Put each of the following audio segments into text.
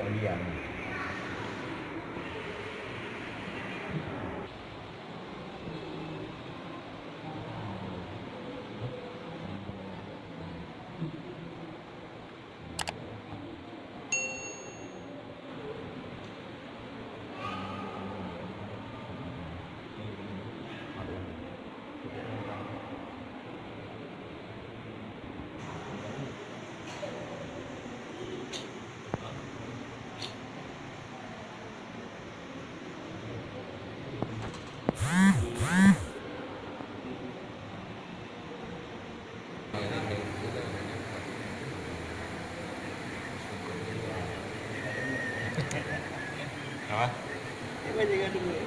orang diam. Apa? Dia jangan dulu.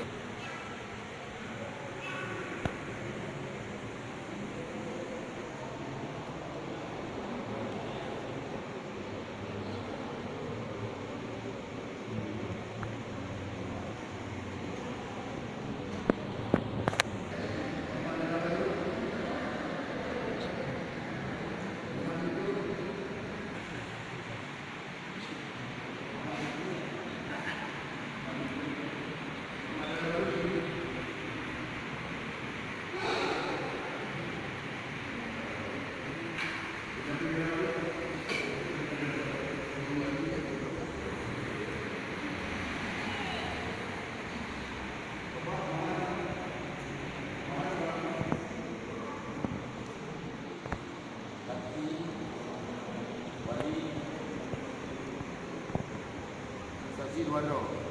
Saksi dua orang.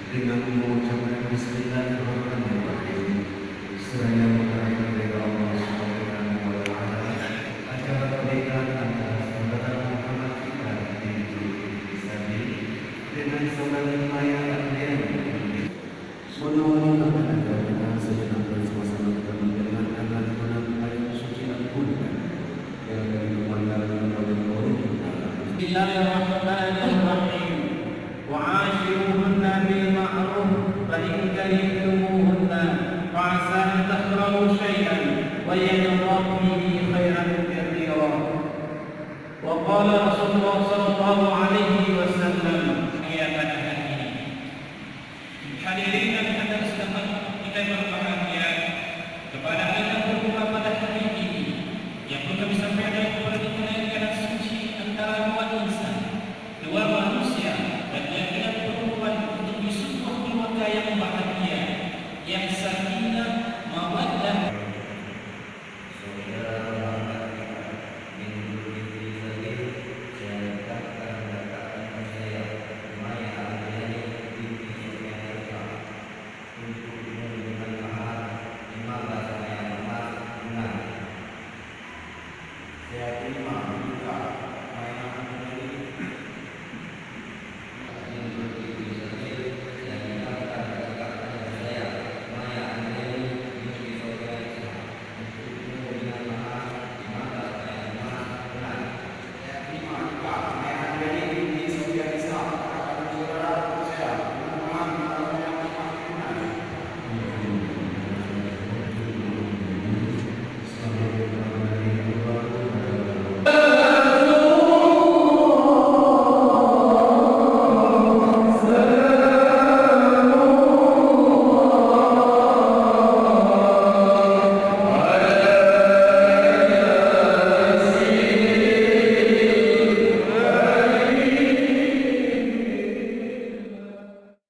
Dengan mengucapkan Bismillahirrahmanirrahim, seraya mengharapkan redha Allah Subhanahu wa Ta'ala, acara pernikahan antara saudara Muhammad kita binti Sabi dengan saudara Maya Adrian. Mudah-mudahan akan ada dengan sejenak bersama-sama kami dengan anak paling suci Al-Quran yang dari kemandangan pada Allah. Bismillahirrahmanirrahim. وعاشروهن بالمعروف فإن كرهتموهن فعسى أن تكرهوا شيئا ويجعل الله فيه خيرا كثيرا. وقال رسول الله صلى الله عليه